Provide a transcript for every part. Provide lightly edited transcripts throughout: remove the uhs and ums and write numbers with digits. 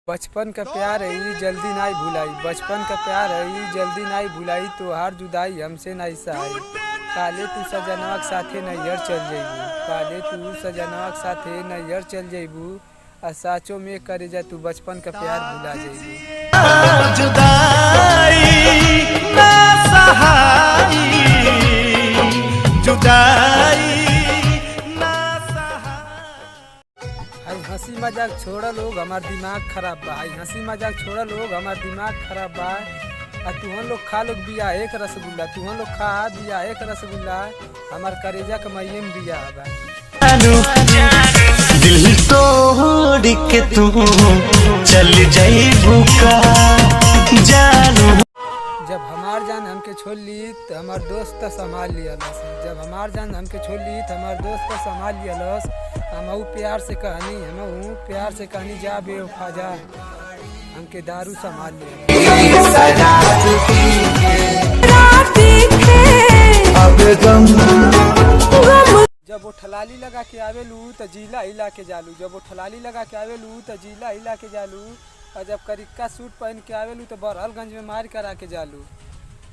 बचपन का प्यार है ई जल्दी नाई भुलाई, बचपन का प्यार है ई जल्दी नाई भुलाई, तोहार जुदाई हमसे नहीं सहाई। काले तू सजनवा के साथे नैहर चल जइबू, काले तू सजनवा के साथे नैहर चल जइबू, आ साचो में करे जा तू बचपन का प्यार भुला जइबू। जुदाई ना सहाई, जुदाई ना सहाई। आई हंसी मजाक छोड़ा लोग हमार दिमाग खराब बा, आई हंसी मजाक छोड़ा लोग हमार दिमाग खराब बा। आ तुहन लोग खा लोग बिया एक रसगुल्ला, तुहन लोग खा बिया एक रसगुल्ला, हमार करेजा के मइये में बिया बा। दिल तोड़ के तू चल जाइबू का जानू। जब हमार जान हमके छोड़ ली तो हमार दोस्त संभाल लियलस, जब हमार जान हमके छोड़ ली तो हमार दोस्त संभाल लियलस। हमहू प्यार से कहनी, हमहू प्यार से कहनी जा बेवफा जा, हमके दारू संभाल लिया। जब वो ठलाली लगा के आवेलू तो जिला हिला के जालू, जब वो ठलाली लगा के आवेलू तो जिला हिला के जालू, और जब करिक्का सूट पहन के आवेलू तो बरहलगंज में मार करा के जालू।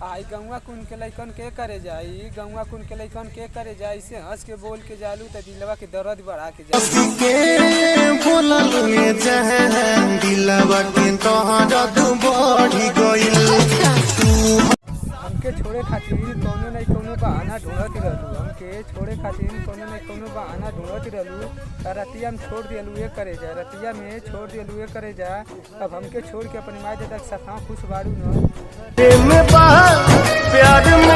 आई गौवा कुन के लइकन के करे जाई, गौवा कुन के लइकन के करे जाई, से हंस के बोल के जालू तो दिलवा के दर्द बढ़ा के जालू। हमके छोड़े खातिर कोनो नहीं कोनो बहाना ढूंढती रहलू, हमके छोड़े खातिर कोनो नहीं कोनो बहाना ढूंढती रहलू। रतिया में छोड़ दियलू ये करे जा, रतिया में छोड़ दियलू ये करे जा। अब हमके छोड़ के अपनी माई दादा के साथ खुश बाड़ू न। प्यार में